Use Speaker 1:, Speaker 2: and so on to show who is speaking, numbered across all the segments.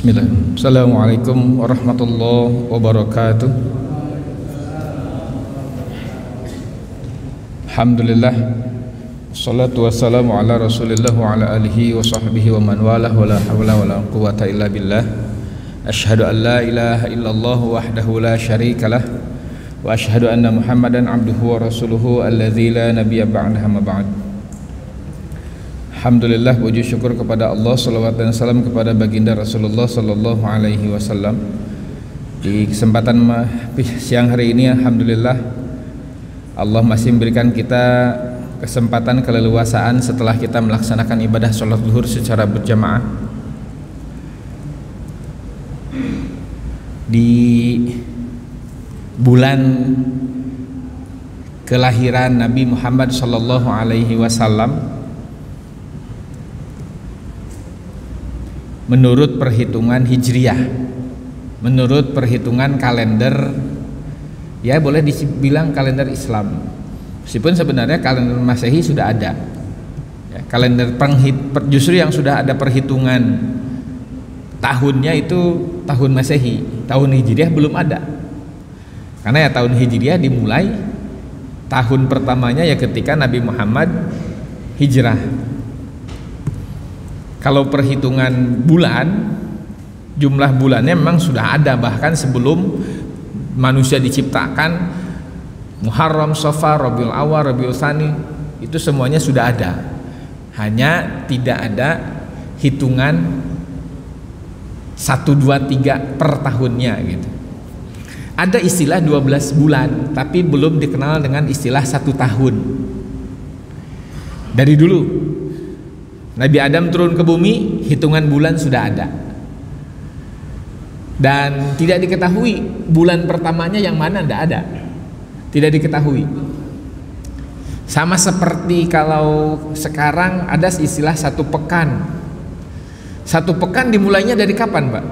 Speaker 1: Bismillah. Assalamualaikum warahmatullahi wabarakatuh. Alhamdulillah. Wassalatu wassalamu ala Rasulillah wa ala alihi wa sahbihi wa man walah wa la hawla wa la quwwata illa billah. Asyhadu an la ilaha illallah wahdahu la syarikalah wa asyhadu anna Muhammadan abduhu wa rasuluhu alladzi la nabiyya ba'dahu ma ba'd. Alhamdulillah, puji syukur kepada Allah, salawat dan salam kepada baginda Rasulullah sallallahu alaihi wasallam. Di kesempatan siang hari ini alhamdulillah Allah masih memberikan kita kesempatan keleluasaan setelah kita melaksanakan ibadah sholat zuhur secara berjamaah di bulan kelahiran Nabi Muhammad sallallahu alaihi wasallam. Menurut perhitungan Hijriyah, menurut perhitungan kalender, ya boleh dibilang kalender Islam, meskipun sebenarnya kalender Masehi sudah ada ya, kalender justru yang sudah ada perhitungan tahunnya itu tahun Masehi, tahun Hijriyah belum ada. Karena ya tahun Hijriyah dimulai tahun pertamanya ya ketika Nabi Muhammad hijrah. Kalau perhitungan bulan, jumlah bulannya memang sudah ada bahkan sebelum manusia diciptakan. Muharram, Safar, Rabiul Awal, Rabiul Tsani itu semuanya sudah ada. Hanya tidak ada hitungan 1, 2, 3 per tahunnya gitu. Ada istilah 12 bulan, tapi belum dikenal dengan istilah 1 tahun. Dari dulu Nabi Adam turun ke bumi, hitungan bulan sudah ada. Dan tidak diketahui bulan pertamanya yang mana, tidak ada. Tidak diketahui. Sama seperti kalau sekarang ada istilah 1 pekan. 1 pekan dimulainya dari kapan, Pak?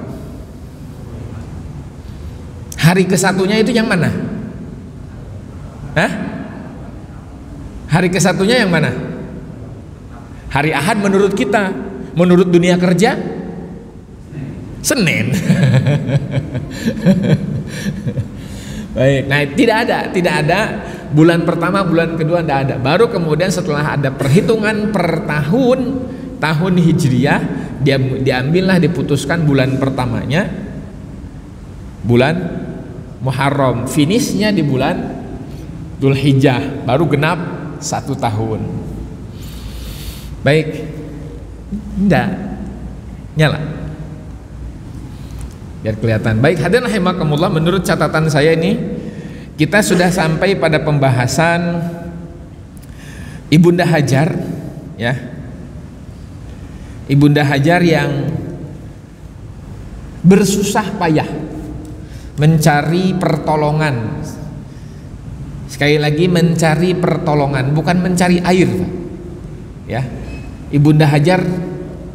Speaker 1: Hari ke-1-nya itu yang mana? Hah? Hari ke-1-nya yang mana? Hari Ahad menurut kita, menurut dunia kerja Senin. Baik, nah tidak ada bulan pertama, bulan kedua tidak ada. Baru kemudian setelah ada perhitungan per tahun Hijriyah, diambillah diputuskan bulan pertamanya bulan Muharram, finishnya di bulan Dzulhijjah, baru genap 1 tahun. Baik, enggak nyala biar kelihatan. Baik, hadirin rahimakumullah, menurut catatan saya ini kita sudah sampai pada pembahasan Ibunda Hajar ya. Ibunda Hajar yang bersusah payah mencari pertolongan. Sekali lagi, mencari pertolongan, bukan mencari air ya. Ibunda Hajar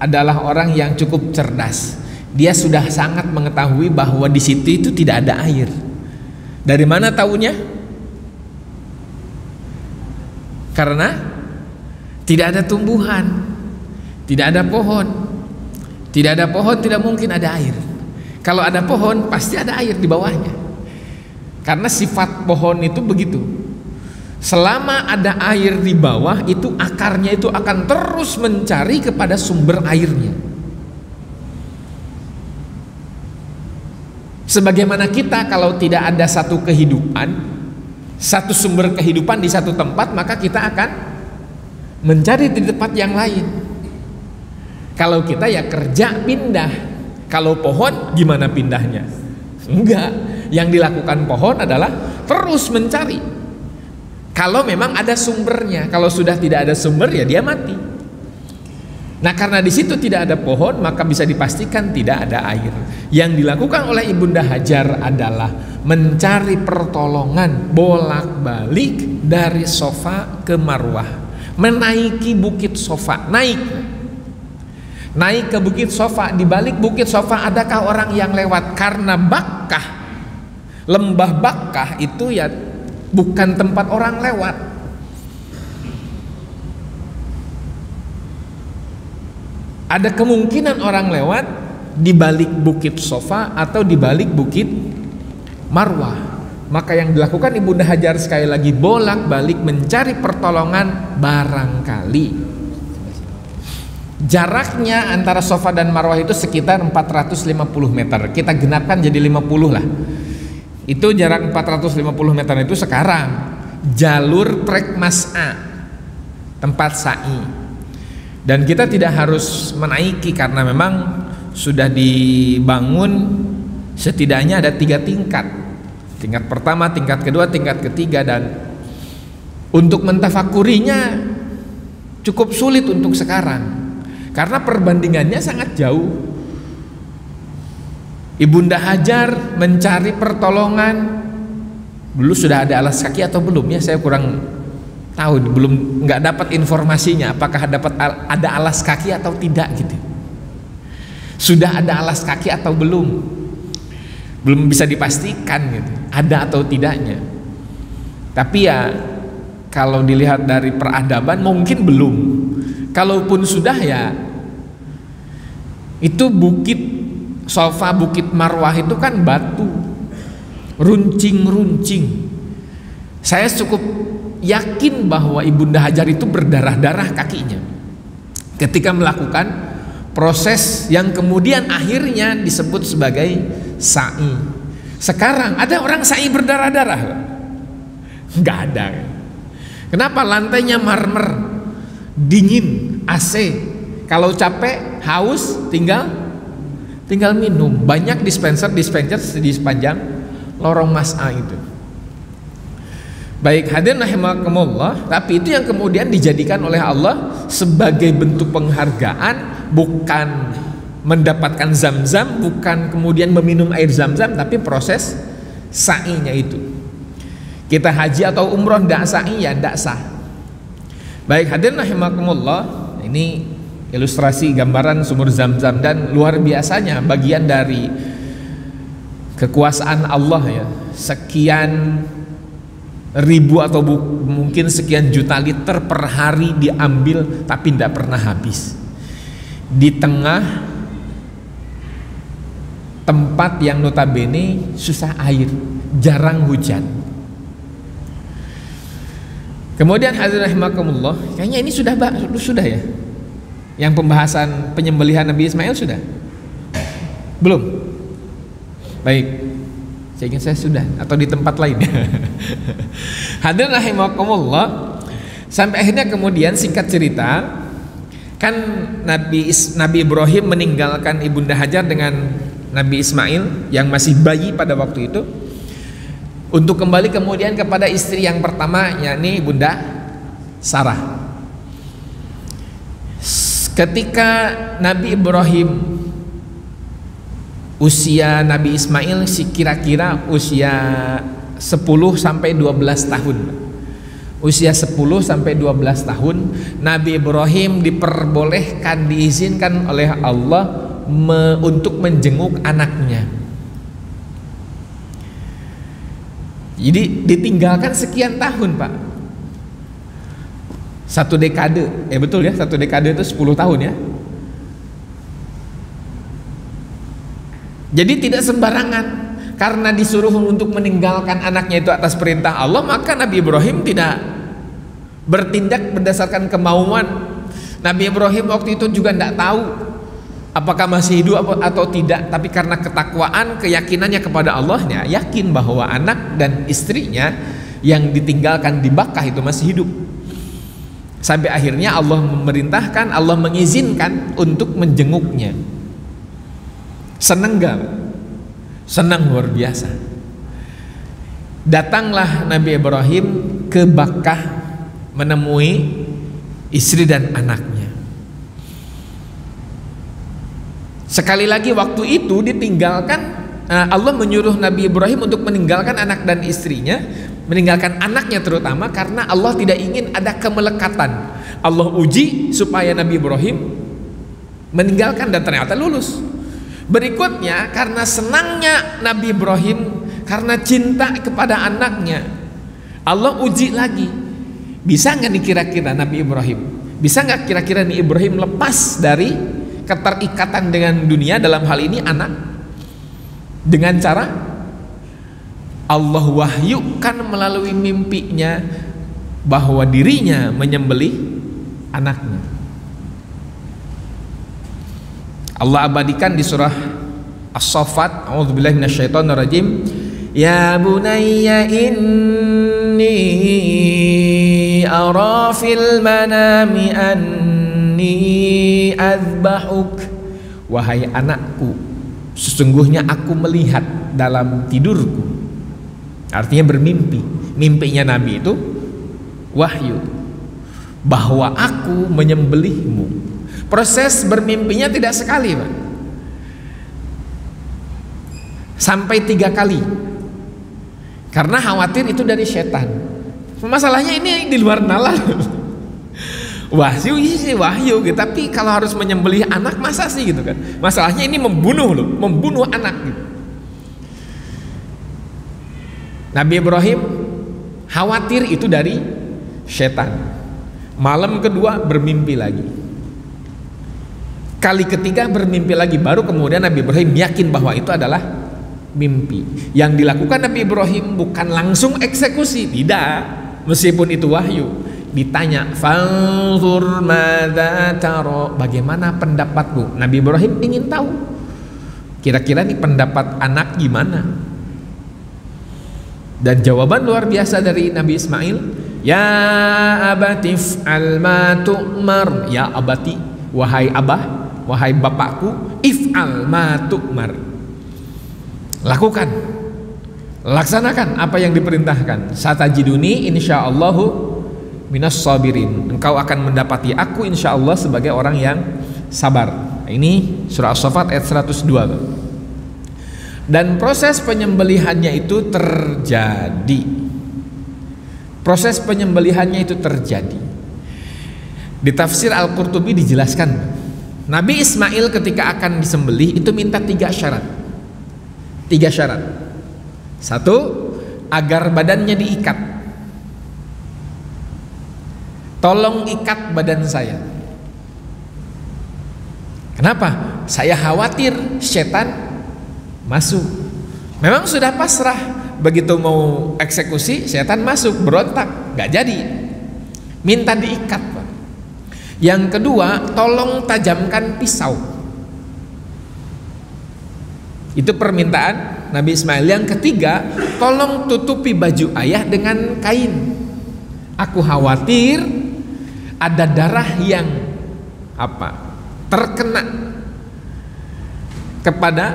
Speaker 1: adalah orang yang cukup cerdas. Dia sudah sangat mengetahui bahwa di situ itu tidak ada air. Dari mana tahunya? Karena tidak ada tumbuhan, tidak ada pohon. Tidak ada pohon, tidak mungkin ada air. Kalau ada pohon, pasti ada air di bawahnya. Karena sifat pohon itu begitu. Selama ada air di bawah, itu akarnya itu akan terus mencari kepada sumber airnya. Sebagaimana kita, kalau tidak ada satu kehidupan, satu sumber kehidupan di satu tempat, maka kita akan mencari di tempat yang lain. Kalau kita ya kerja pindah. Kalau pohon gimana pindahnya? Enggak. Yang dilakukan pohon adalah terus mencari. Kalau memang ada sumbernya, kalau sudah tidak ada sumber ya dia mati. Nah, karena di situ tidak ada pohon, maka bisa dipastikan tidak ada air. Yang dilakukan oleh Ibunda Hajar adalah mencari pertolongan bolak-balik dari Safa ke Marwah, menaiki bukit Safa, naik ke bukit Safa. Di balik bukit Safa adakah orang yang lewat? Karena Bakkah, lembah Bakkah itu ya bukan tempat orang lewat. Ada kemungkinan orang lewat di balik bukit Safa atau di balik bukit Marwah. Maka yang dilakukan Ibunda Hajar sekali lagi bolak-balik mencari pertolongan barangkali. Jaraknya antara Safa dan Marwah itu sekitar 450 meter. Kita genapkan jadi 50 lah. Itu jarak 450 meter itu sekarang jalur trek mas'a, tempat sa'i. Dan kita tidak harus menaiki karena memang sudah dibangun setidaknya ada 3 tingkat. Tingkat pertama, tingkat kedua, tingkat ketiga, dan untuk mentafakurinya cukup sulit untuk sekarang karena perbandingannya sangat jauh. Ibunda Hajar mencari pertolongan, dulu sudah ada alas kaki atau belum ya, saya kurang tahu, belum, nggak dapat informasinya apakah ada alas kaki atau tidak gitu. Sudah ada alas kaki atau belum bisa dipastikan gitu, ada atau tidaknya. Tapi ya kalau dilihat dari peradaban mungkin belum. Kalaupun sudah ya, itu bukit Safa, bukit Marwah itu kan batu, runcing-runcing. Saya cukup yakin bahwa Ibunda Hajar itu berdarah-darah kakinya ketika melakukan proses yang kemudian akhirnya disebut sebagai sa'i. Sekarang ada orang sa'i berdarah-darah? Nggak ada. Kenapa? Lantainya marmer, dingin, AC. Kalau capek, haus, tinggal minum. Banyak dispenser di sepanjang lorong mas'a itu. Baik, hadirin rahimakumullah, tapi itu yang kemudian dijadikan oleh Allah sebagai bentuk penghargaan, bukan mendapatkan zam-zam, bukan kemudian meminum air zam-zam, tapi proses sa'inya itu. Kita haji atau umroh ndak sa'i ya ndak sah. Baik, hadirin rahimakumullah, ini ilustrasi gambaran sumur zam-zam, dan luar biasanya bagian dari kekuasaan Allah ya, sekian ribu atau mungkin sekian juta liter per hari diambil tapi tidak pernah habis di tengah tempat yang notabene susah air, jarang hujan. Kemudian hadirin rahimakumullah, kayaknya ini sudah ya, yang pembahasan penyembelihan Nabi Ismail sudah belum? Baik, saya ingin saya sudah atau di tempat lain. Hadirin rahimakumullah, sampai akhirnya kemudian singkat cerita kan Nabi Ibrahim meninggalkan Ibunda Hajar dengan Nabi Ismail yang masih bayi pada waktu itu untuk kembali kemudian kepada istri yang pertama, yakni Bunda Sarah. Ketika Nabi Ibrahim usia Nabi Ismail kira-kira usia 10 sampai 12 tahun. Usia 10 sampai 12 tahun Nabi Ibrahim diperbolehkan, diizinkan oleh Allah untuk menjenguk anaknya. Jadi ditinggalkan sekian tahun, Pak. 1 dekade. Betul ya, 1 dekade itu 10 tahun ya. Jadi tidak sembarangan, karena disuruh untuk meninggalkan anaknya itu atas perintah Allah, maka Nabi Ibrahim tidak bertindak berdasarkan kemauan. Nabi Ibrahim waktu itu juga tidak tahu apakah masih hidup atau tidak, tapi karena ketakwaan, keyakinannya kepada Allahnya, yakin bahwa anak dan istrinya yang ditinggalkan di Makkah itu masih hidup. Sampai akhirnya Allah memerintahkan, Allah mengizinkan untuk menjenguknya. Senang gak? Senang luar biasa. Datanglah Nabi Ibrahim ke Makkah menemui istri dan anaknya. Sekali lagi waktu itu ditinggalkan, Allah menyuruh Nabi Ibrahim untuk meninggalkan anak dan istrinya, meninggalkan anaknya terutama, karena Allah tidak ingin ada kemelekatan. Allah uji supaya Nabi Ibrahim meninggalkan, dan ternyata lulus. Berikutnya, karena senangnya Nabi Ibrahim, karena cinta kepada anaknya, Allah uji lagi. Bisa nggak nih kira-kira Nabi Ibrahim? Bisa nggak kira-kira nih Ibrahim lepas dari keterikatan dengan dunia, dalam hal ini anak, dengan cara Allah wahyukan melalui mimpinya bahwa dirinya menyembelih anaknya. Allah abadikan di surah As-Saffat, a'udzubillahi minasyaitonirrajim, ya bunayya inni ara fil manami anni azbahuk, wahai anakku, sesungguhnya aku melihat dalam tidurku. Artinya bermimpi. Mimpinya Nabi itu wahyu bahwa aku menyembelihmu. Proses bermimpinya tidak sekali, Pak, sampai 3 kali, karena khawatir itu dari setan. Masalahnya ini di luar nalar. Wahyu sih wahyu gitu, tapi kalau harus menyembelih anak masa sih gitu kan. Masalahnya ini membunuh loh, membunuh anak gitu. Nabi Ibrahim khawatir itu dari setan. Malam kedua bermimpi lagi. Kali ketiga bermimpi lagi, baru kemudian Nabi Ibrahim yakin bahwa itu adalah mimpi. Yang dilakukan Nabi Ibrahim bukan langsung eksekusi, tidak, meskipun itu wahyu. Ditanya, fanzur madza tara, bagaimana pendapatmu? Nabi Ibrahim ingin tahu, kira-kira nih pendapat anak gimana. Dan jawaban luar biasa dari Nabi Ismail, ya abati f'al ma tu'mar, ya abati, wahai abah, wahai bapakku, if'al ma tu'mar, lakukan, laksanakan apa yang diperintahkan. Satajiduni insyaallahu minas sabirin, engkau akan mendapati aku insyaallah sebagai orang yang sabar. Ini surah As-Saffat ayat 102. Dan proses penyembelihannya itu terjadi. Proses penyembelihannya itu terjadi. Di tafsir Al-Qurtubi dijelaskan, Nabi Ismail ketika akan disembelih itu minta 3 syarat. 3 syarat. 1, agar badannya diikat. Tolong ikat badan saya. Kenapa? Saya khawatir setan masuk. Memang sudah pasrah, begitu mau eksekusi setan masuk, berontak, gak jadi. Minta diikat, Pak. Yang kedua, tolong tajamkan pisau. Itu permintaan Nabi Ismail. Yang ketiga, tolong tutupi baju ayah dengan kain. Aku khawatir ada darah yang terkena kepada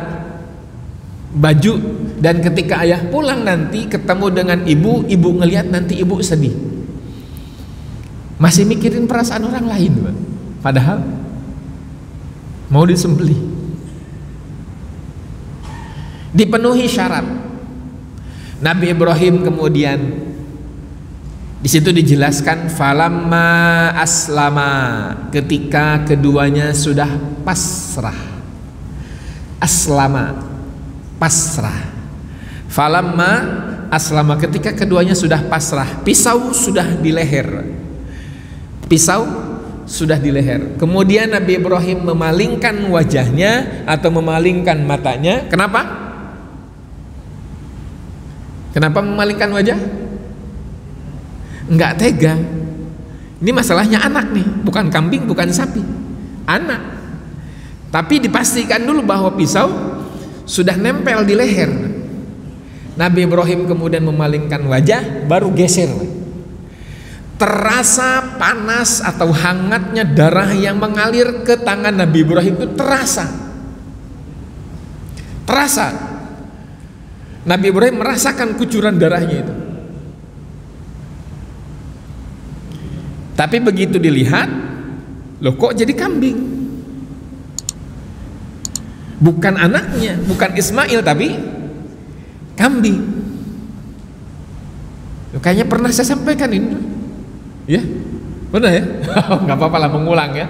Speaker 1: baju, dan ketika ayah pulang nanti ketemu dengan ibu ngelihat nanti ibu sedih. Masih mikirin perasaan orang lain, Pak. Padahal mau disembelih. Dipenuhi syarat. Nabi Ibrahim kemudian di situ dijelaskan falamma aslama, ketika keduanya sudah pasrah. Aslama, pasrah. Falamma aslama, ketika keduanya sudah pasrah, pisau sudah di leher. Pisau sudah di leher. Kemudian Nabi Ibrahim memalingkan wajahnya atau memalingkan matanya. Kenapa? Kenapa memalingkan wajah? Enggak tega. Ini masalahnya anak nih, bukan kambing, bukan sapi. Anak. Tapi dipastikan dulu bahwa pisau sudah nempel di leher. Nabi Ibrahim kemudian memalingkan wajah, baru geser. Terasa panas atau hangatnya darah yang mengalir ke tangan Nabi Ibrahim itu terasa. Terasa. Nabi Ibrahim merasakan kucuran darahnya itu. Tapi begitu dilihat, loh kok jadi kambing? Bukan anaknya, bukan Ismail, tapi kambing. Loh, kayaknya pernah saya sampaikan ini. Ya, benar ya? Nggak apa-apa lah mengulang ya.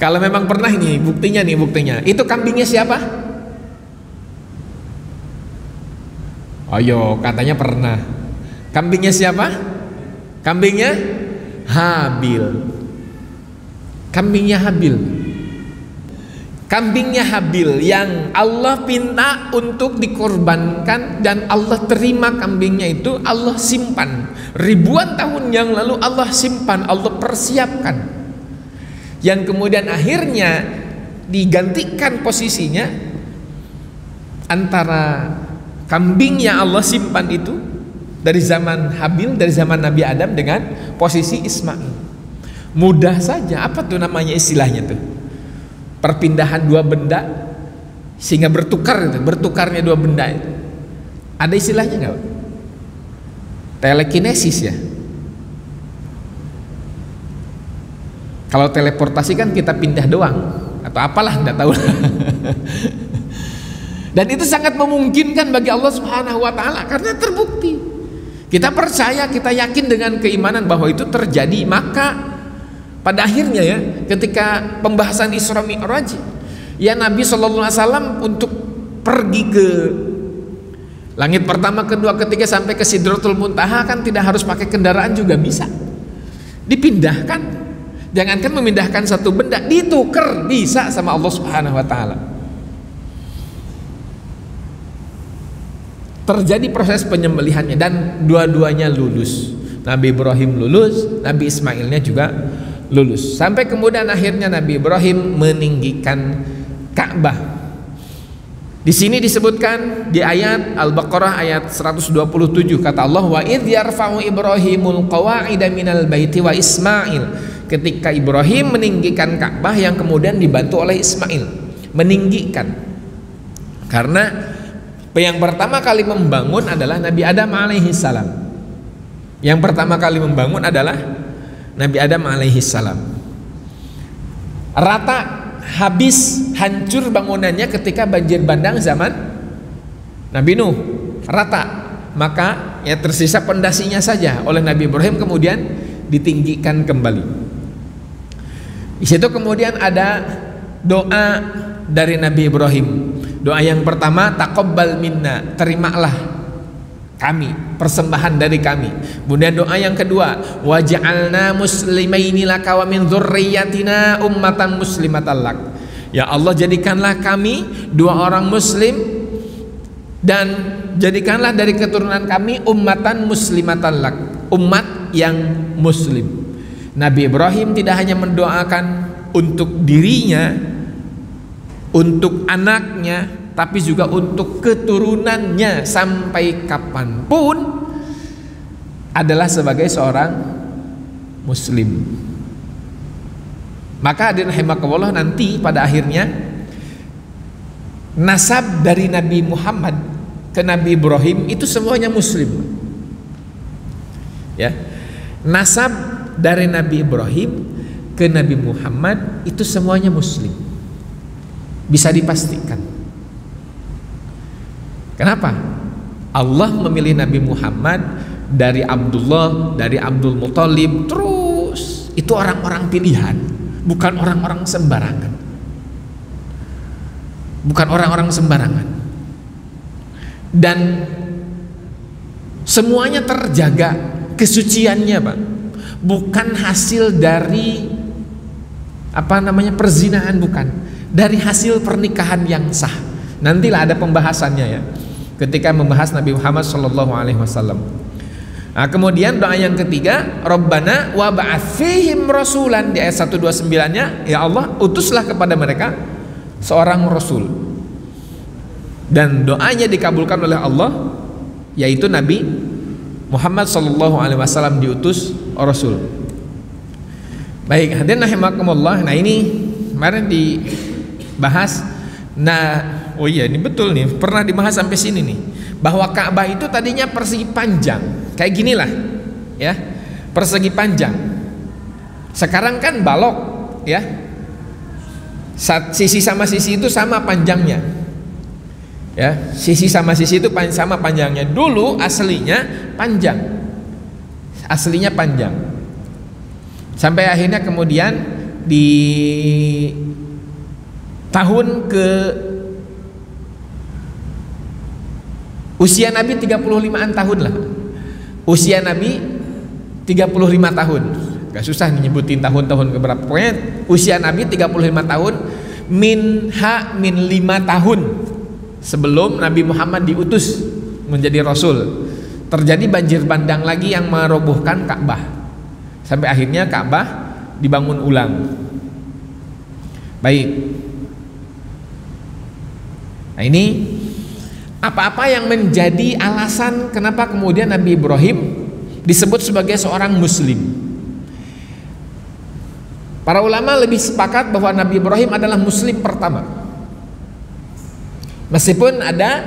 Speaker 1: Kalau memang pernah ini buktinya nih, buktinya. Itu kambingnya siapa? Ayo, katanya pernah. Kambingnya siapa? Kambingnya Habil. Kambingnya Habil. Kambingnya Habil yang Allah pinta untuk dikorbankan, dan Allah terima kambingnya itu, Allah simpan. Ribuan tahun yang lalu Allah simpan, Allah persiapkan. Yang kemudian akhirnya digantikan posisinya antara kambing yang Allah simpan itu dari zaman Habil, dari zaman Nabi Adam, dengan posisi Ismail. Mudah saja. Apa tuh namanya istilahnya tuh? Perpindahan dua benda sehingga bertukar itu, bertukarnya dua benda itu. Ada istilahnya nggak? Telekinesis ya. Kalau teleportasi kan kita pindah doang atau apalah, nggak tahu. Dan itu sangat memungkinkan bagi Allah Subhanahu wa taala karena terbukti. Kita percaya, kita yakin dengan keimanan bahwa itu terjadi. Maka pada akhirnya ya, ketika pembahasan Isra Mi'raj, ya Nabi SAW untuk pergi ke langit pertama, kedua, ketiga sampai ke Sidratul Muntaha kan tidak harus pakai kendaraan juga bisa. Dipindahkan. Jangankan memindahkan satu benda, ditukar bisa sama Allah Subhanahu wa taala. Terjadi proses penyembelihannya dan dua-duanya lulus. Nabi Ibrahim lulus, Nabi Ismailnya juga lulus. Sampai kemudian akhirnya Nabi Ibrahim meninggikan Ka'bah. Di sini disebutkan di ayat Al-Baqarah ayat 127, kata Allah, wa idh yarfa'u Ibrahimul qawa'ida minal baiti wa Ismail. Ketika Ibrahim meninggikan Ka'bah yang kemudian dibantu oleh Ismail. Meninggikan. Karena yang pertama kali membangun adalah Nabi Adam alaihi salam. Yang pertama kali membangun adalah Nabi Adam alaihi salam. Rata, habis, hancur bangunannya ketika banjir bandang zaman Nabi Nuh. Rata. Maka ya tersisa pondasinya saja oleh Nabi Ibrahim, kemudian ditinggikan kembali. Di situ kemudian ada doa dari Nabi Ibrahim. Doa yang pertama, taqabbal minna, terimalah kami, persembahan dari kami. Kemudian doa yang kedua, waj'alna muslimaini laka wa min dzurriyyatina ummatan muslimatan lak. Ya Allah, jadikanlah kami dua orang muslim dan jadikanlah dari keturunan kami ummatan muslimatan lak, umat yang muslim. Nabi Ibrahim tidak hanya mendoakan untuk dirinya, untuk anaknya, tapi juga untuk keturunannya sampai kapanpun adalah sebagai seorang muslim. Maka hadirin rahimakumullah, nanti pada akhirnya nasab dari Nabi Muhammad ke Nabi Ibrahim itu semuanya muslim. Ya. Nasab dari Nabi Ibrahim ke Nabi Muhammad itu semuanya muslim. Bisa dipastikan. Kenapa? Allah memilih Nabi Muhammad dari Abdullah, dari Abdul Muthalib, terus itu orang-orang pilihan, bukan orang-orang sembarangan. Bukan orang-orang sembarangan. Dan semuanya terjaga kesuciannya, Pak. Bukan hasil dari perzinahan, bukan. Dari hasil pernikahan yang sah. Nantilah ada pembahasannya ya, ketika membahas Nabi Muhammad SAW. Nah, kemudian doa yang ketiga, Rabbana wa ba'ats fihim rasulan, di ayat 129-nya, ya Allah, utuslah kepada mereka seorang rasul. Dan doanya dikabulkan oleh Allah, yaitu Nabi Muhammad SAW diutus rasul. Baik, hadirin rahimakumullah. Nah, ini kemarin dibahas. Nah, oh iya, ini betul nih, pernah dibahas sampai sini nih, bahwa Ka'bah itu tadinya persegi panjang, kayak ginilah, ya, persegi panjang. Sekarang kan balok, ya, sisi sama sisi itu sama panjangnya, ya, sisi sama sisi itu sama panjangnya. Dulu aslinya panjang, sampai akhirnya kemudian di tahun ke usia Nabi 35-an tahun lah. Usia Nabi 35 tahun. agak susah nyebutin tahun-tahun keberapa. Pokoknya usia Nabi 35 tahun min 5 tahun sebelum Nabi Muhammad diutus menjadi Rasul. Terjadi banjir bandang lagi yang merobohkan Ka'bah. Sampai akhirnya Ka'bah dibangun ulang. Baik. Nah ini apa-apa yang menjadi alasan kenapa kemudian Nabi Ibrahim disebut sebagai seorang muslim. Para ulama lebih sepakat bahwa Nabi Ibrahim adalah muslim pertama. Meskipun ada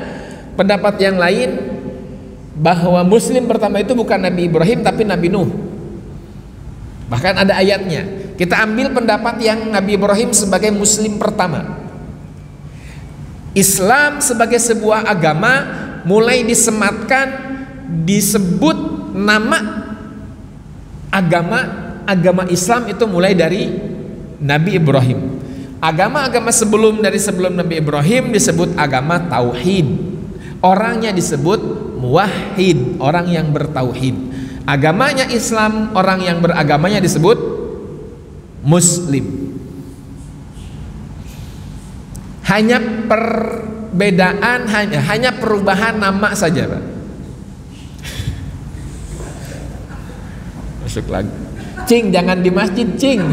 Speaker 1: pendapat yang lain bahwa muslim pertama itu bukan Nabi Ibrahim tapi Nabi Nuh. Bahkan ada ayatnya. Kita ambil pendapat yang Nabi Ibrahim sebagai muslim pertama. Islam sebagai sebuah agama mulai disematkan, disebut nama agama Islam itu mulai dari Nabi Ibrahim. Agama-agama sebelum Nabi Ibrahim disebut agama tauhid. Orangnya disebut muwahhid, orang yang bertauhid. Agamanya Islam, orang yang beragamanya disebut muslim. Hanya perbedaan, hanya perubahan nama saja, Pak. Masuk lagi. Cing, jangan di masjid, Cing.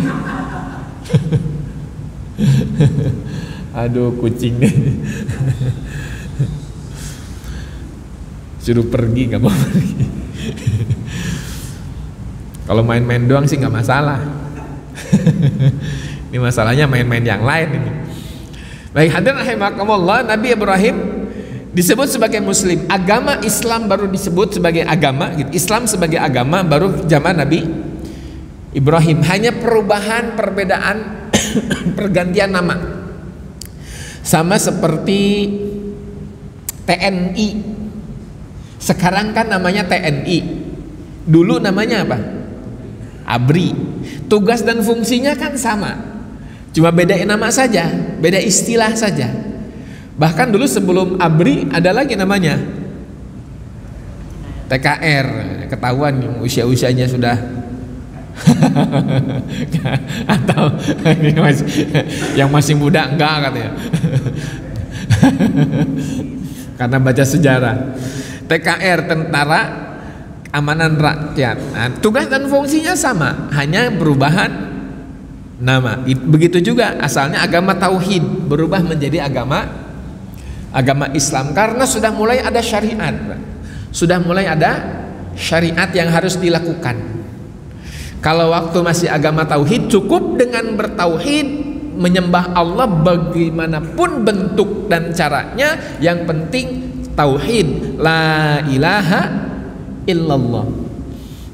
Speaker 1: Aduh, kucing. Suruh pergi, nggak mau pergi. Kalau main-main doang sih nggak masalah. Ini masalahnya main-main yang lain ini. Baik, hadirin rahimakumullah, Nabi Ibrahim disebut sebagai muslim. Agama Islam baru disebut sebagai agama, gitu. Islam sebagai agama baru zaman Nabi Ibrahim. Hanya perbedaan pergantian nama. Sama seperti TNI. Sekarang kan namanya TNI. Dulu namanya apa? ABRI. Tugas dan fungsinya kan sama. Cuma beda nama saja, beda istilah saja. Bahkan dulu sebelum ABRI ada lagi namanya TKR. Ketahuan usia-usianya sudah atau yang masih muda enggak katanya. Karena baca sejarah. TKR, Tentara Keamanan Rakyat. Nah, tugas dan fungsinya sama, hanya perubahan nama. Begitu juga asalnya agama tauhid berubah menjadi agama Islam karena sudah mulai ada syariat. Sudah mulai ada syariat yang harus dilakukan. Kalau waktu masih agama tauhid, cukup dengan bertauhid, menyembah Allah bagaimanapun bentuk dan caranya, yang penting tauhid, la ilaha illallah.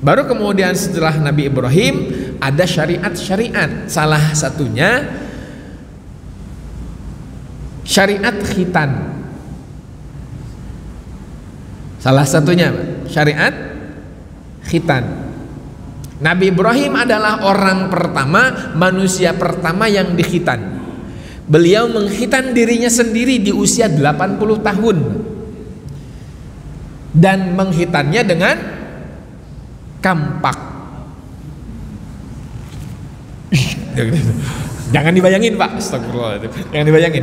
Speaker 1: Baru kemudian setelah Nabi Ibrahim ada syariat-syariat. Salah satunya syariat khitan. Salah satunya syariat khitan. Nabi Ibrahim adalah orang pertama, manusia pertama yang dikhitan. Beliau mengkhitan dirinya sendiri di usia 80 tahun. Dan mengkhitannya dengan kampak. Jangan dibayangin, Pak. Astagfirullah. Jangan dibayangin.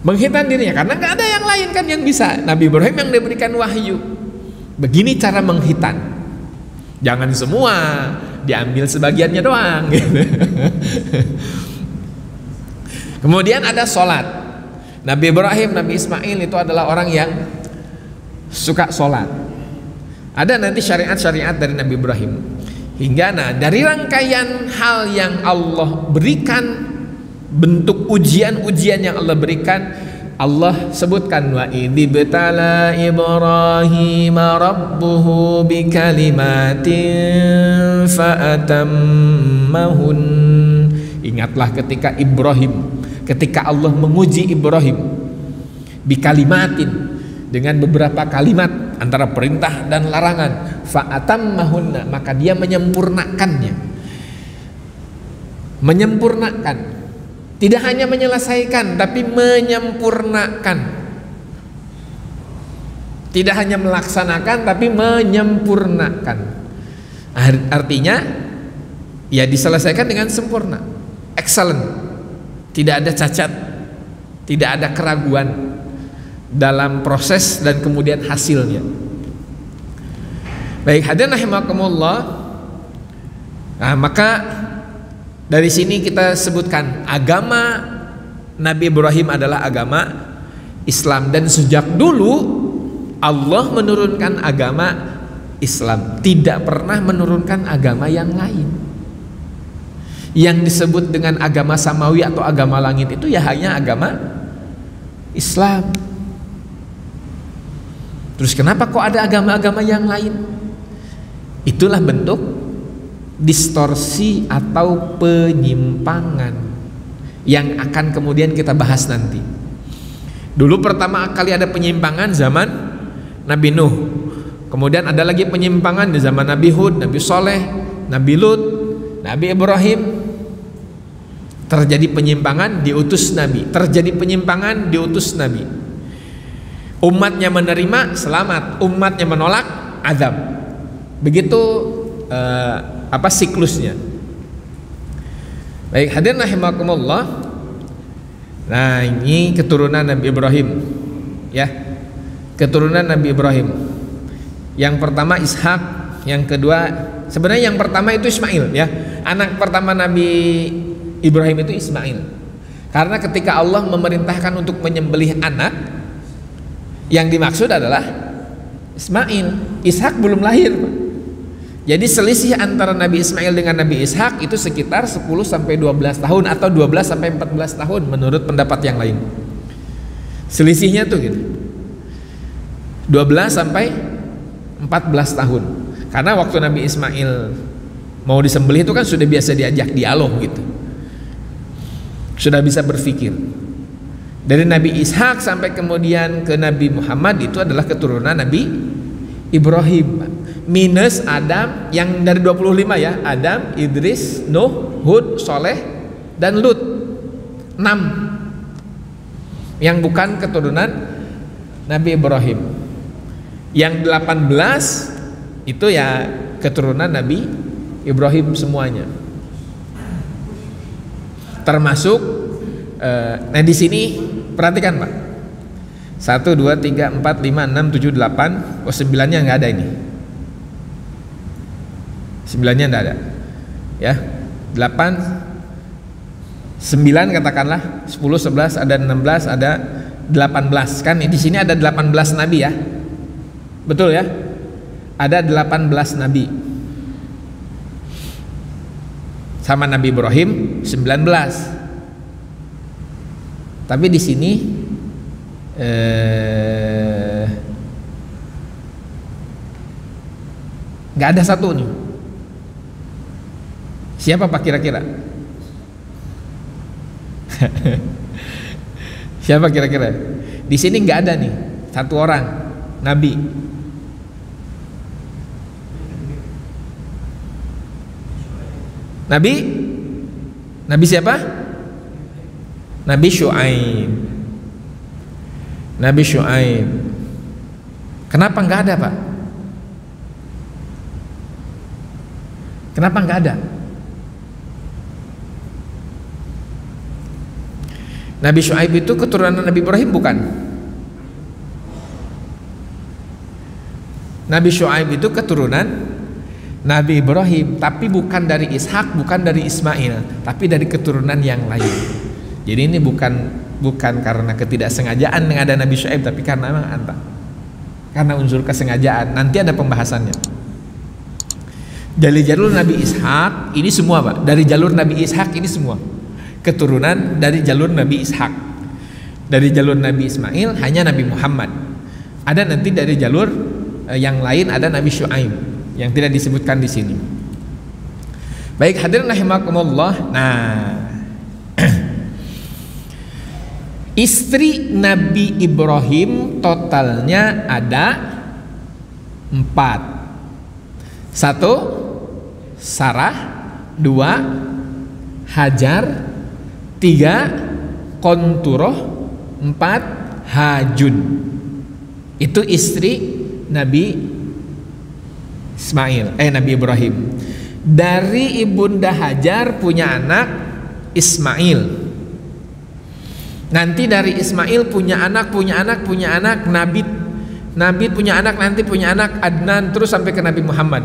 Speaker 1: Mengkhitan dirinya karena nggak ada yang lain kan yang bisa. Nabi Ibrahim yang diberikan wahyu. Begini cara mengkhitan. Jangan semua, diambil sebagiannya doang. Kemudian ada sholat. Nabi Ibrahim, Nabi Ismail itu adalah orang yang suka sholat. Ada nanti syariat-syariat dari Nabi Ibrahim. Hingga dari rangkaian hal yang Allah berikan, bentuk ujian-ujian yang Allah berikan, Allah sebutkan wa idzibtala Ibrahim rabbuhu bikalimatin fa'atammahun. Ingatlah ketika Allah menguji Ibrahim bikalimatin, dengan beberapa kalimat antara perintah dan larangan, fa'atammahunna, maka dia menyempurnakannya. Menyempurnakan, tidak hanya menyelesaikan tapi menyempurnakan. Tidak hanya melaksanakan tapi menyempurnakan. Artinya ya diselesaikan dengan sempurna, excellent. Tidak ada cacat, tidak ada keraguan dalam proses dan kemudian hasilnya. Baik, hadirin rahimakumullah. Nah, maka dari sini kita sebutkan agama Nabi Ibrahim adalah agama Islam, dan sejak dulu Allah menurunkan agama Islam, tidak pernah menurunkan agama yang lain. Yang disebut dengan agama samawi atau agama langit itu ya hanya agama Islam. Terus kenapa kok ada agama-agama yang lain? Itulah bentuk distorsi atau penyimpangan yang akan kemudian kita bahas nanti. Dulu pertama kali ada penyimpangan zaman Nabi Nuh, kemudian ada lagi penyimpangan di zaman Nabi Hud, Nabi Soleh, Nabi Lut, Nabi Ibrahim. Terjadi penyimpangan, diutus Nabi. Terjadi penyimpangan, diutus Nabi. Umatnya menerima, selamat. Umatnya menolak, azab. Begitu siklusnya. Baik, hadirin rahimakumullah. Nah, ini keturunan Nabi Ibrahim, ya. Keturunan Nabi Ibrahim. Yang pertama Ishak, yang kedua sebenarnya yang pertama itu Ismail, ya. Anak pertama Nabi Ibrahim itu Ismail. Karena ketika Allah memerintahkan untuk menyembelih anak, yang dimaksud adalah Ismail. Ishak belum lahir, Pak. Jadi selisih antara Nabi Ismail dengan Nabi Ishak itu sekitar 10 sampai 12 tahun atau 12 sampai 14 tahun menurut pendapat yang lain. Selisihnya tuh gitu. 12 sampai 14 tahun. Karena waktu Nabi Ismail mau disembelih itu kan sudah biasa diajak dialog gitu. Sudah bisa berpikir. Dari Nabi Ishak sampai kemudian ke Nabi Muhammad itu adalah keturunan Nabi Ibrahim. Minus Adam yang dari 25 ya. Adam, Idris, Nuh, Hud, Soleh, dan Lut. 6 yang bukan keturunan Nabi Ibrahim. Yang 18 itu ya keturunan Nabi Ibrahim semuanya. Termasuk nah di sini perhatikan Pak. 1 2 3 4 5 6 7 8. Oh 9-nya enggak ada ini. 9-nya enggak ada. Ya. 8 9 katakanlah, 10 11 ada 16 ada 18. Kan di sini ada 18 nabi ya. Betul ya? Ada 18 nabi. Sama Nabi Ibrahim 19. Tapi di sini nggak ada satu nih. Siapa Pak kira-kira? Siapa kira-kira? Di sini nggak ada nih satu orang nabi. Nabi siapa? Nabi Syuaib. Nabi Syuaib. Kenapa nggak ada Pak? Kenapa nggak ada? Nabi Syuaib itu keturunan Nabi Ibrahim bukan? Nabi Syuaib itu keturunan Nabi Ibrahim, tapi bukan dari Ishak, bukan dari Ismail, tapi dari keturunan yang lain. Jadi ini bukan karena ketidaksengajaan yang ada Nabi Syuaib, tapi karena karena unsur kesengajaan. Nanti ada pembahasannya. Dari jalur Nabi Ishak ini semua Pak, dari jalur Nabi Ishak ini semua keturunan dari jalur Nabi Ishak. Dari jalur Nabi Ismail hanya Nabi Muhammad. Ada nanti dari jalur yang lain ada Nabi Syuaib yang tidak disebutkan di sini. Baik, hadirin rahimakumullah. Nah, istri Nabi Ibrahim totalnya ada 4. 1 Sarah, 2 Hajar, 3 Konturoh, 4 Hajun. Itu istri Nabi Nabi Ibrahim. Dari ibunda Hajar punya anak Ismail. Nanti dari Ismail punya anak Nabi punya anak, nanti punya anak Adnan, terus sampai ke Nabi Muhammad.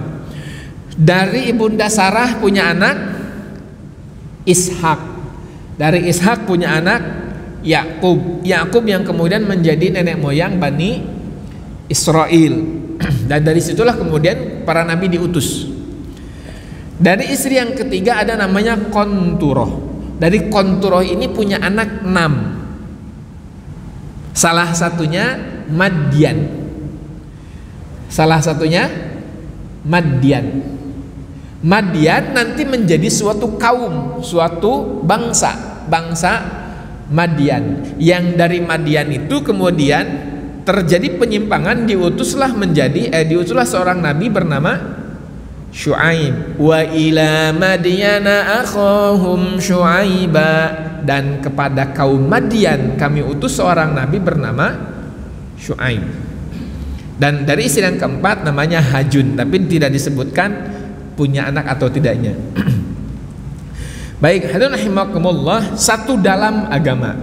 Speaker 1: Dari ibunda Sarah punya anak Ishak. Dari Ishak punya anak Yakub yang kemudian menjadi nenek moyang Bani Israel. Dan dari situlah kemudian para nabi diutus. Dari istri yang ketiga ada namanya Konturoh. Dari Konturoh ini punya anak 6. Salah satunya Madian. Madian nanti menjadi suatu kaum, suatu bangsa Madian. Yang dari Madian itu kemudian terjadi penyimpangan, diutuslah seorang nabi bernama Syuaib. Wa ila Madyana akhahum Syuaiba, dan kepada kaum Madian kami utus seorang nabi bernama Syuaib. Dan dari istri yang keempat namanya Hajun, tapi tidak disebutkan punya anak atau tidaknya. Baik, hadirin rahimakumullah, satu dalam agama.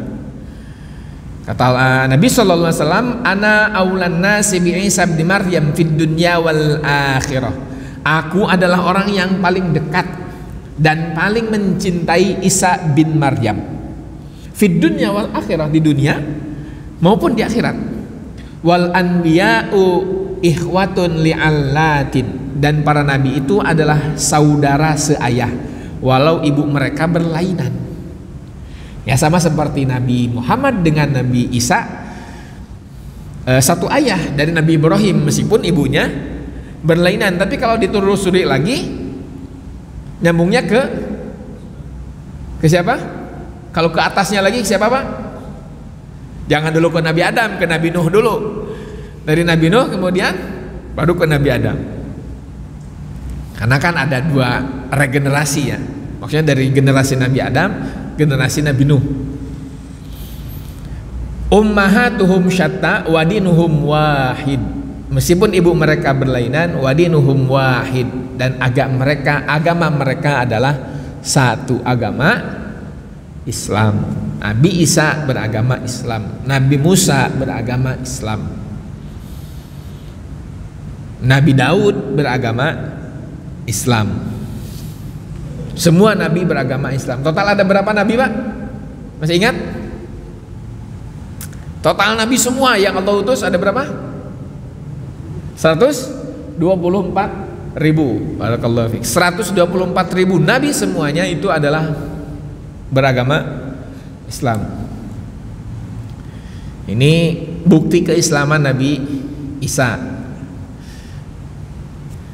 Speaker 1: Kata Nabi sallallahu alaihi wasallam, ana aulan nasi bi Isa bin Maryam fid dunya wal akhirah. Aku adalah orang yang paling dekat dan paling mencintai Isa bin Maryam. Fid dunya wal akhirah, di dunia maupun di akhirat. Wal anbiya'u ikhwatun li'allatin, dan para nabi itu adalah saudara seayah walau ibu mereka berlainan. Ya, sama seperti Nabi Muhammad dengan Nabi Isa, satu ayah dari Nabi Ibrahim meskipun ibunya berlainan. Tapi kalau ditelusuri lagi nyambungnya ke siapa? Kalau ke atasnya lagi siapa, Pak? Jangan dulu ke Nabi Adam, ke Nabi Nuh dulu. Dari Nabi Nuh kemudian baru ke Nabi Adam. Karena kan ada 2 regenerasi ya. Maksudnya dari generasi Nabi Adam, generasi Nabi Nuh. Ummahatuhum syatta wa dinuhum wahid. Meskipun ibu mereka berlainan, wa dinuhum wahid, dan agama mereka adalah satu agama, Islam. Nabi Isa beragama Islam, Nabi Musa beragama Islam, Nabi Daud beragama Islam. Semua nabi beragama Islam. Total ada berapa nabi, Pak? Masih ingat? Total nabi semua yang Allah utus ada berapa? 124.000. Barakallahu fiik. 124.000 nabi, semuanya itu adalah beragama Islam. Ini bukti keislaman Nabi Isa.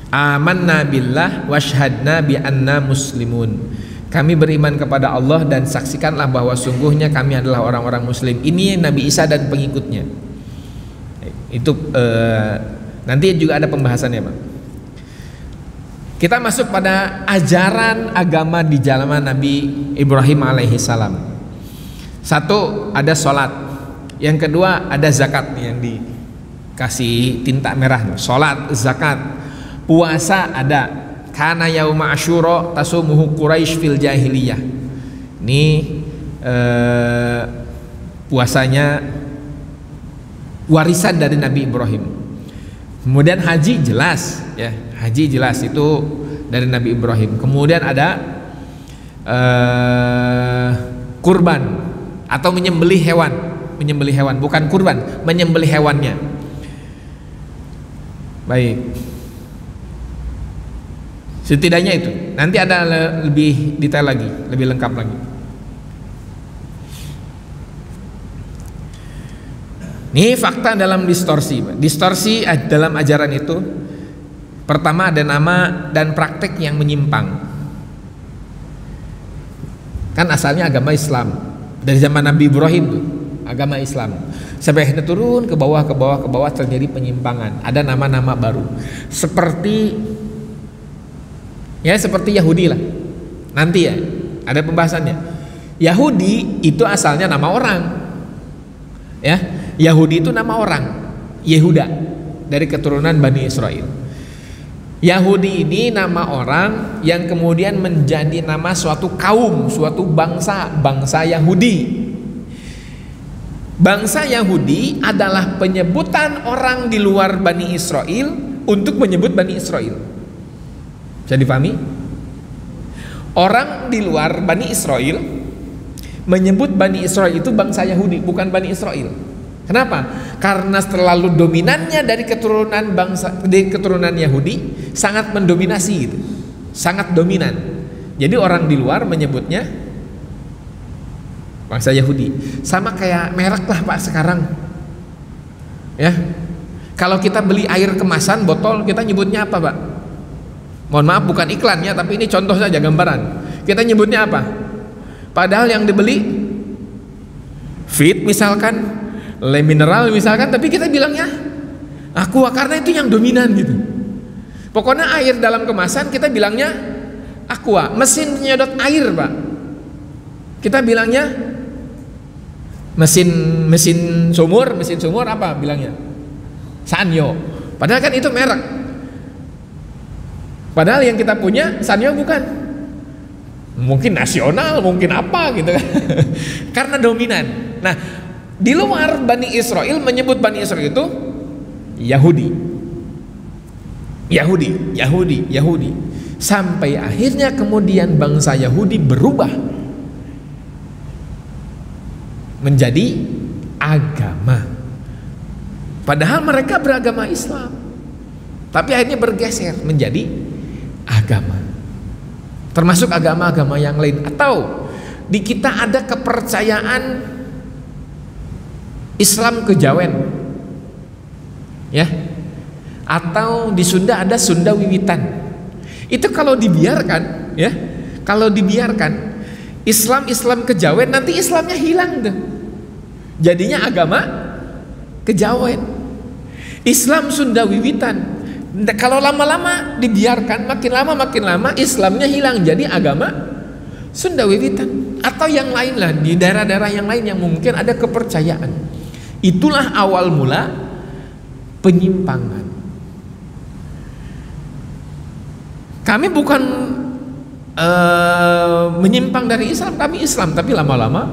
Speaker 1: Amanna billah washhadna bi anna muslimun. Kami beriman kepada Allah dan saksikanlah bahwa sungguhnya kami adalah orang-orang muslim. Ini Nabi Isa dan pengikutnya. Itu nanti juga ada pembahasannya, Pak. Kita masuk pada ajaran agama di zaman Nabi Ibrahim alaihi salam. Satu, ada sholat. Yang kedua, ada zakat yang dikasih tinta merah. Sholat, zakat. Puasa ada, kana yauma asyura tasumuhu Quraisy fil jahiliyah. Ini puasanya warisan dari Nabi Ibrahim. Kemudian haji jelas ya, haji jelas itu dari Nabi Ibrahim. Kemudian ada kurban atau menyembelih hewan, bukan kurban, menyembelih hewannya. Baik. Setidaknya itu. Nanti ada lebih detail lagi, lebih lengkap lagi. Ini fakta dalam distorsi. Distorsi dalam ajaran itu, pertama ada nama dan praktek yang menyimpang. Kan asalnya agama Islam dari zaman Nabi Ibrahim tuh, agama Islam. Sampai akhirnya turun ke bawah terjadi penyimpangan. Ada nama-nama baru. Seperti Yahudi lah. Nanti ya ada pembahasannya. Yahudi itu asalnya nama orang. Ya, Yahudi itu nama orang. Yehuda, dari keturunan Bani Israel. Yahudi ini nama orang yang kemudian menjadi nama suatu kaum, suatu bangsa, bangsa Yahudi. Bangsa Yahudi adalah penyebutan orang di luar Bani Israel untuk menyebut Bani Israel. Bisa dipahami? Orang di luar Bani Israel menyebut Bani Israel itu bangsa Yahudi, bukan Bani Israel. Kenapa? Karena terlalu dominannya dari keturunan Yahudi, sangat mendominasi gitu. Sangat dominan. Jadi orang di luar menyebutnya bangsa Yahudi. Sama kayak merek lah Pak sekarang. Ya. Kalau kita beli air kemasan botol, kita nyebutnya apa, Pak? Mohon maaf bukan iklannya, tapi ini contoh saja, gambaran. Kita nyebutnya apa? Padahal yang dibeli Fit misalkan, Le Mineral misalkan, tapi kita bilangnya Aqua karena itu yang dominan gitu. Pokoknya air dalam kemasan kita bilangnya Aqua. Mesin penyedot air, Pak, kita bilangnya mesin sumur apa bilangnya? Sanyo. Padahal kan itu merek. Padahal yang kita punya Sanyo bukan. Mungkin nasional, mungkin apa gitu kan. Karena dominan. Nah, di luar Bani Israel menyebut Bani Israel itu Yahudi. Yahudi. Sampai akhirnya kemudian bangsa Yahudi berubah menjadi agama. Padahal mereka beragama Islam, tapi akhirnya bergeser menjadi agama. Termasuk agama-agama yang lain. Atau di kita ada kepercayaan Islam kejawen, ya, atau di Sunda ada Sunda Wiwitan. Itu kalau dibiarkan, ya, kalau dibiarkan Islam kejawen, nanti Islamnya hilang tuh. Jadinya agama kejawen. Islam Sunda Wiwitan. Kalau lama-lama dibiarkan, makin lama Islamnya hilang, jadi agama Sunda Wiwitan. Atau yang lain lah, di daerah-daerah yang lain yang mungkin ada kepercayaan. Itulah awal mula penyimpangan. Kami bukan menyimpang dari Islam, kami Islam, tapi lama-lama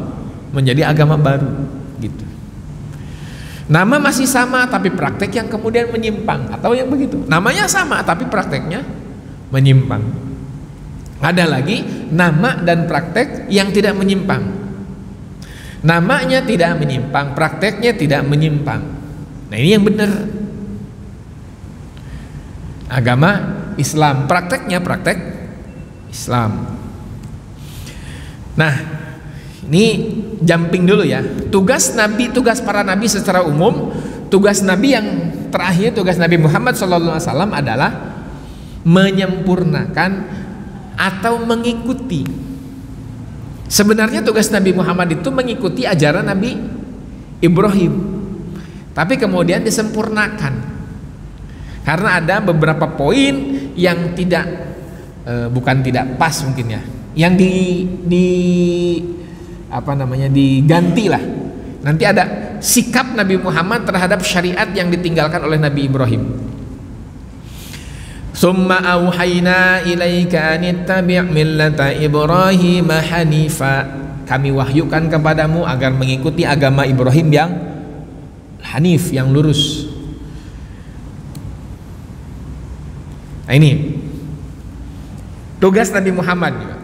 Speaker 1: menjadi agama baru gitu. Nama masih sama tapi praktek yang kemudian menyimpang, atau yang begitu. Namanya sama tapi prakteknya menyimpang. Ada lagi nama dan praktek yang tidak menyimpang. Namanya tidak menyimpang, prakteknya tidak menyimpang. Nah, ini yang benar. Agama Islam, prakteknya praktek Islam. Nah, ini jumping dulu ya. Tugas para nabi secara umum, tugas nabi yang terakhir, tugas Nabi Muhammad SAW adalah menyempurnakan atau mengikuti. Sebenarnya tugas Nabi Muhammad itu mengikuti ajaran Nabi Ibrahim, tapi kemudian disempurnakan karena ada beberapa poin yang bukan tidak pas mungkin ya, yang diganti lah. Nanti ada sikap Nabi Muhammad terhadap syariat yang ditinggalkan oleh Nabi Ibrahim. Summa auhayna ilaika anittabi' millata Ibrahim hanifa. Kami wahyukan kepadamu agar mengikuti agama Ibrahim yang hanif, yang lurus. Nah, ini tugas Nabi Muhammad juga.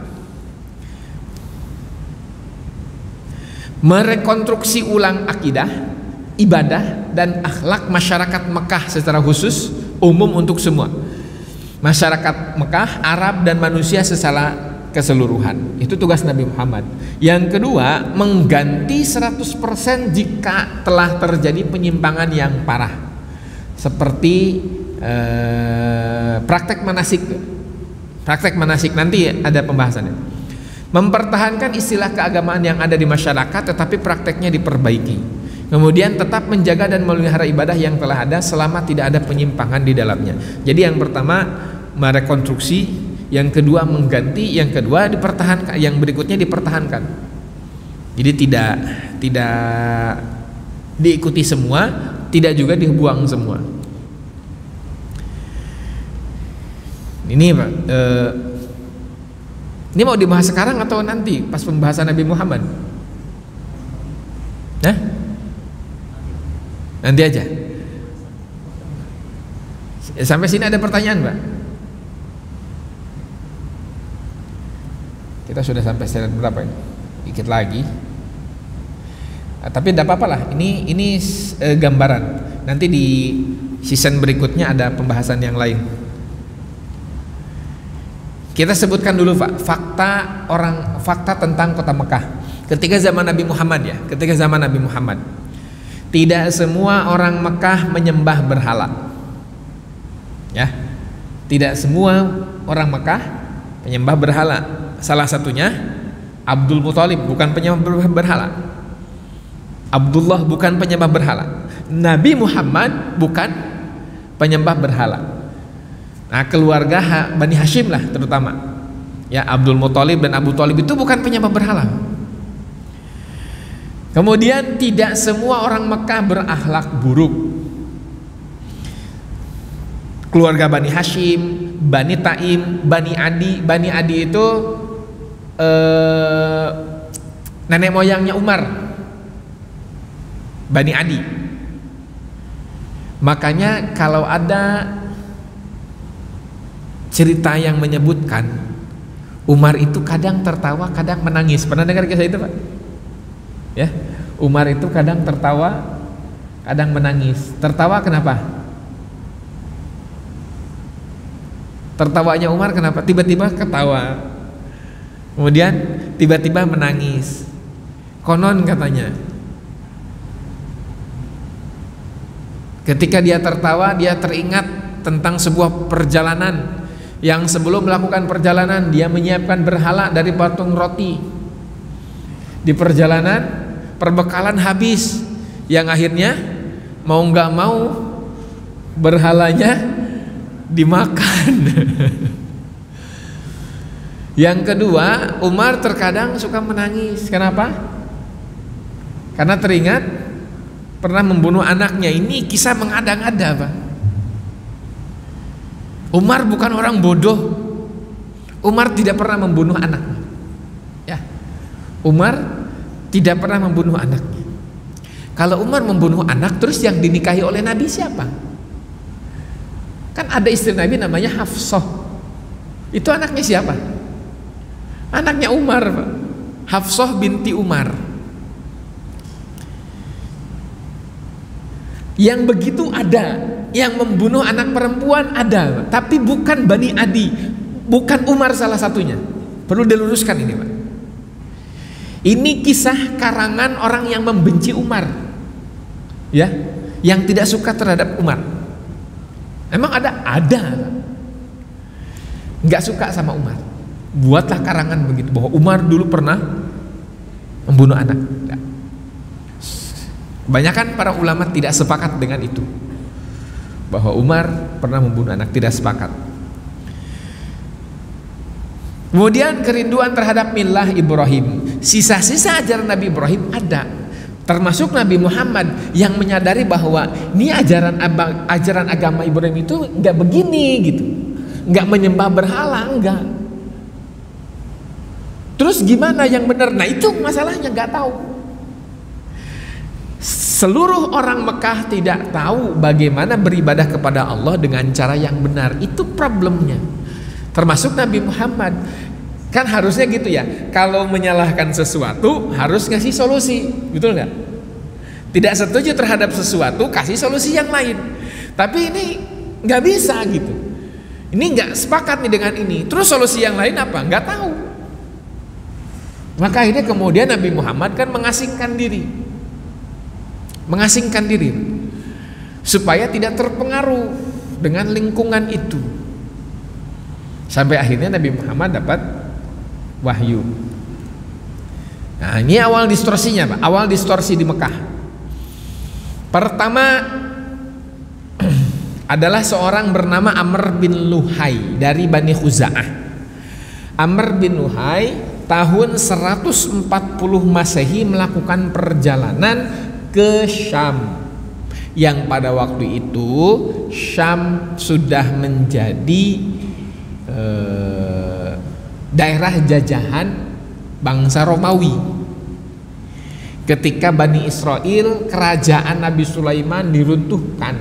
Speaker 1: Merekonstruksi ulang akidah, ibadah, dan akhlak masyarakat Mekah secara khusus, umum untuk semua masyarakat Mekah, Arab, dan manusia secara keseluruhan. Itu tugas Nabi Muhammad. Yang kedua, mengganti 100% jika telah terjadi penyimpangan yang parah, seperti praktek manasik nanti ada pembahasannya. Mempertahankan istilah keagamaan yang ada di masyarakat tetapi prakteknya diperbaiki. Kemudian tetap menjaga dan memelihara ibadah yang telah ada selama tidak ada penyimpangan di dalamnya. Jadi yang pertama merekonstruksi, yang kedua mengganti, yang kedua dipertahankan, yang berikutnya dipertahankan. Jadi tidak diikuti semua, tidak juga dibuang semua. Ini Pak, ini mau dibahas sekarang atau nanti pas pembahasan Nabi Muhammad? Nah, nanti aja. Sampai sini ada pertanyaan, Pak? Kita sudah sampai slide berapa ini? Dikit lagi. Tapi tidak apa-apa lah. Ini gambaran. Nanti di season berikutnya ada pembahasan yang lain. Kita sebutkan dulu Pak, fakta tentang kota Mekah. Ketika zaman Nabi Muhammad ya, tidak semua orang Mekah menyembah berhala. Ya. Tidak semua orang Mekah menyembah berhala. Salah satunya Abdul Muthalib, bukan penyembah berhala. Abdullah bukan penyembah berhala. Nabi Muhammad bukan penyembah berhala. Nah, keluarga Bani Hashim lah terutama. Ya, Abdul Muthalib dan Abu Thalib itu bukan penyembah berhala. Kemudian tidak semua orang Mekah berakhlak buruk. Keluarga Bani Hashim, Bani Taim, Bani Adi. Bani Adi itu nenek moyangnya Umar. Bani Adi. Makanya kalau ada cerita yang menyebutkan Umar itu kadang tertawa, kadang menangis. Pernah dengar kisah itu, Pak? Ya, Umar itu kadang tertawa, kadang menangis. Tertawa kenapa? Tertawanya Umar kenapa? Tiba-tiba ketawa, kemudian tiba-tiba menangis. Konon katanya, ketika dia tertawa, dia teringat tentang sebuah perjalanan yang sebelum melakukan perjalanan dia menyiapkan berhala dari patung roti. Di perjalanan perbekalan habis, yang akhirnya mau nggak mau berhalanya dimakan. Yang kedua, Umar terkadang suka menangis. Kenapa? Karena teringat pernah membunuh anaknya. Ini kisah mengada-ngada, Pak. Umar bukan orang bodoh. Umar tidak pernah membunuh anaknya. Ya, Umar tidak pernah membunuh anaknya. Kalau Umar membunuh anak, terus yang dinikahi oleh Nabi siapa? Kan ada istri Nabi namanya Hafsah. Itu anaknya siapa? Anaknya Umar, Pak. Hafsah binti Umar. Yang begitu ada, yang membunuh anak perempuan ada, tapi bukan Bani Adi, bukan Umar salah satunya. Perlu diluruskan ini, Pak. Ini kisah karangan orang yang membenci Umar, ya, yang tidak suka terhadap Umar. Emang ada, nggak suka sama Umar. Buatlah karangan begitu bahwa Umar dulu pernah membunuh anak. Nggak. Kebanyakan para ulama tidak sepakat dengan itu, bahwa Umar pernah membunuh anak, tidak sepakat. Kemudian kerinduan terhadap milah Ibrahim, sisa-sisa ajaran Nabi Ibrahim ada, termasuk Nabi Muhammad yang menyadari bahwa ini ajaran agama Ibrahim itu nggak begini gitu, nggak menyembah berhala, enggak. Terus gimana yang benar? Nah itu masalahnya, nggak tahu. Seluruh orang Mekah tidak tahu bagaimana beribadah kepada Allah dengan cara yang benar. Itu problemnya. Termasuk Nabi Muhammad. Kan harusnya gitu ya. Kalau menyalahkan sesuatu harus ngasih solusi, betul nggak? Tidak setuju terhadap sesuatu, kasih solusi yang lain. Tapi ini nggak bisa gitu. Ini nggak sepakat nih dengan ini. Terus solusi yang lain apa? Nggak tahu. Maka akhirnya kemudian Nabi Muhammad kan mengasingkan diri supaya tidak terpengaruh dengan lingkungan itu, sampai akhirnya Nabi Muhammad dapat wahyu. Nah ini awal distorsinya, Pak. Awal distorsi di Mekah pertama adalah seorang bernama Amr bin Luhai dari Bani Khuza'ah. Amr bin Luhai tahun 140 Masehi melakukan perjalanan ke Syam. yang pada waktu itu Syam sudah menjadi daerah jajahan bangsa Romawi. Ketika Bani Israel, kerajaan Nabi Sulaiman diruntuhkan,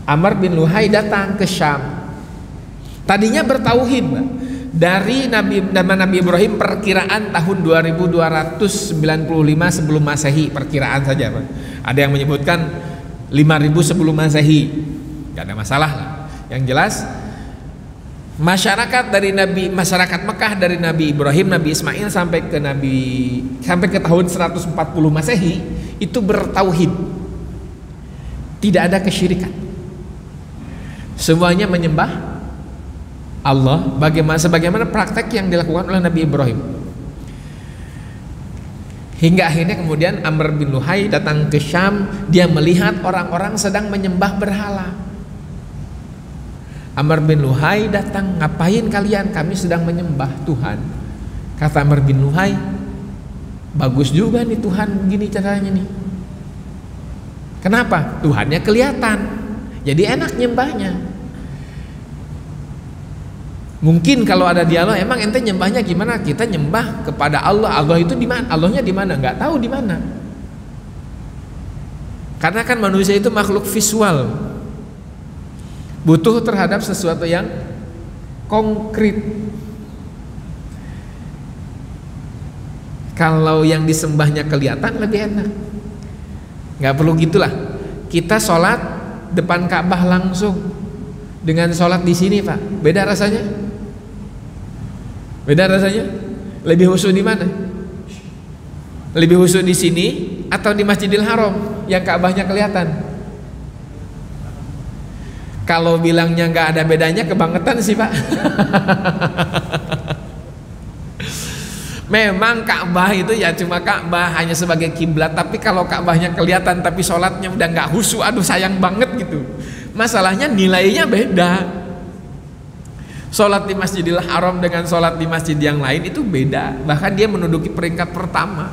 Speaker 1: Amr bin Luhai datang ke Syam. Tadinya bertauhid, Mbak. Dari Nabi Ibrahim perkiraan tahun 2295 sebelum Masehi, perkiraan saja, Pak. Ada yang menyebutkan 5000 sebelum Masehi. Gak ada masalah lah. Yang jelas masyarakat Mekah dari Nabi Ibrahim, Nabi Ismail sampai ke tahun 140 Masehi itu bertauhid. Tidak ada kesyirikan. Semuanya menyembah Allah sebagaimana praktek yang dilakukan oleh Nabi Ibrahim. Hingga akhirnya kemudian Amr bin Luhai datang ke Syam, dia melihat orang-orang sedang menyembah berhala. Amr bin Luhai datang, ngapain kalian? Kami sedang menyembah Tuhan. Kata Amr bin Luhai, bagus juga nih Tuhan gini caranya nih. Kenapa? Tuhannya kelihatan, jadi enak nyembahnya. Mungkin kalau ada dialog, emang ente nyembahnya gimana? Kita nyembah kepada Allah. Allah itu di mana? Allahnya di mana? Nggak tahu di mana. Karena kan manusia itu makhluk visual, butuh terhadap sesuatu yang konkret. Kalau yang disembahnya kelihatan lebih enak. Nggak perlu gitulah. Kita sholat depan Ka'bah langsung dengan sholat di sini, Pak. Beda rasanya? Beda rasanya? Lebih khusyuk di mana? Lebih khusyuk di sini atau di Masjidil Haram yang Ka'bahnya kelihatan? Kalau bilangnya nggak ada bedanya kebangetan sih, Pak. Memang Ka'bah itu ya cuma Ka'bah, hanya sebagai kiblat. Tapi kalau Ka'bahnya kelihatan tapi sholatnya udah nggak khusyuk, aduh sayang banget gitu. Masalahnya nilainya beda. Sholat di Masjidil Haram dengan sholat di masjid yang lain itu beda. Bahkan dia menduduki peringkat pertama.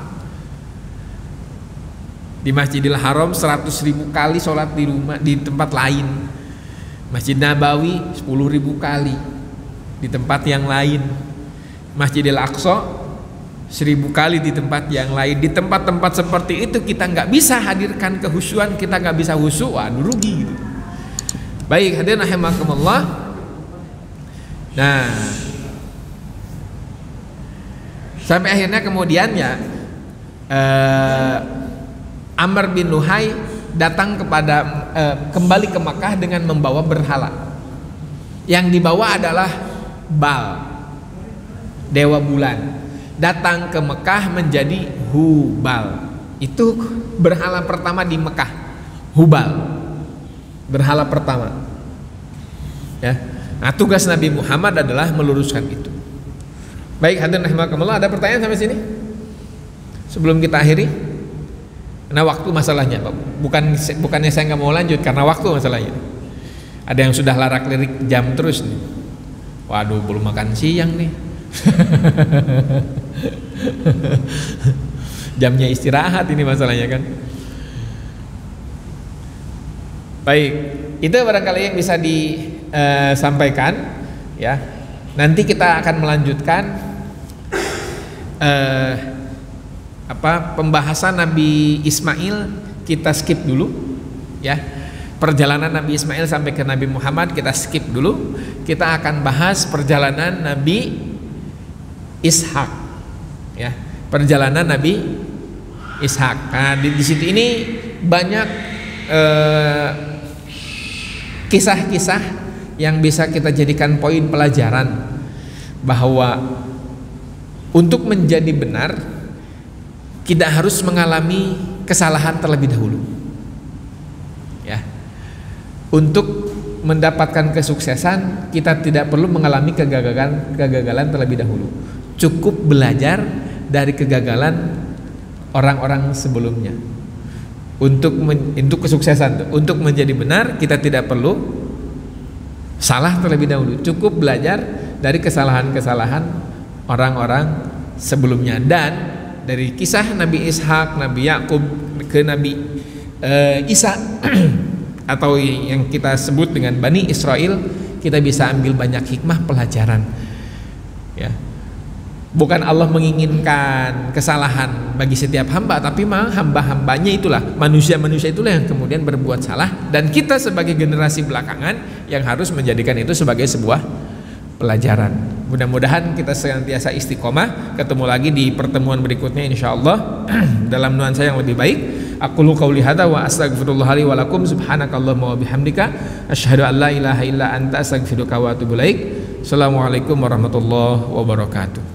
Speaker 1: Di Masjidil Haram 100.000 kali sholat di rumah, di tempat lain. Masjid Nabawi 10.000 kali di tempat yang lain. Masjidil Aqsa 1000 kali di tempat yang lain. Di tempat-tempat seperti itu kita nggak bisa hadirkan kehusyuan, kita nggak bisa khusyuk, waduh rugi gitu. Baik, hadirin rahimakumullah. Nah, sampai akhirnya kemudian ya Amr bin Luhai datang kembali ke Makkah dengan membawa berhala. Yang dibawa adalah Baal, dewa bulan. Datang ke Mekah menjadi Hubal. Itu berhala pertama di Mekah, Hubal, berhala pertama. Ya. Nah, tugas Nabi Muhammad adalah meluruskan itu. Baik, hadirin rahimakumullah, ada pertanyaan sampai sini? Sebelum kita akhiri. Karena waktu masalahnya, Pak. Bukannya saya nggak mau lanjut, karena waktu masalahnya. Ada yang sudah larak-lirik jam terus nih. Waduh, belum makan siang nih. Jamnya istirahat ini masalahnya kan. Baik, itu barangkali yang bisa disampaikan ya. Nanti kita akan melanjutkan pembahasan Nabi Ismail, kita skip dulu ya. Perjalanan Nabi Ismail sampai ke Nabi Muhammad kita skip dulu. Kita akan bahas perjalanan Nabi Ishak ya. Perjalanan Nabi Ishak. Nah, di situ ini banyak kisah-kisah yang bisa kita jadikan poin pelajaran bahwa untuk menjadi benar tidak harus mengalami kesalahan terlebih dahulu. Ya. Untuk mendapatkan kesuksesan kita tidak perlu mengalami kegagalan terlebih dahulu. Cukup belajar dari kegagalan orang-orang sebelumnya. Untuk kesuksesan, untuk menjadi benar kita tidak perlu salah terlebih dahulu. Cukup belajar dari kesalahan-kesalahan orang-orang sebelumnya. Dan dari kisah Nabi Ishak, Nabi Yakub ke Nabi Isa atau yang kita sebut dengan Bani Israel, kita bisa ambil banyak hikmah pelajaran. Ya. Bukan Allah menginginkan kesalahan bagi setiap hamba, tapi memang hamba-hambanya itulah, manusia-manusia itulah yang kemudian berbuat salah, dan kita sebagai generasi belakangan yang harus menjadikan itu sebagai sebuah pelajaran. Mudah-mudahan kita senantiasa istiqomah. Ketemu lagi di pertemuan berikutnya insyaallah dalam nuansa yang lebih baik. Aqulu qauli hadza wa astaghfirullah li wa lakum, subhanakallahumma wa bihamdika asyhadu an la ilaha illa anta astaghfiruka wa atubu ilaik. Assalamualaikum warahmatullahi wabarakatuh.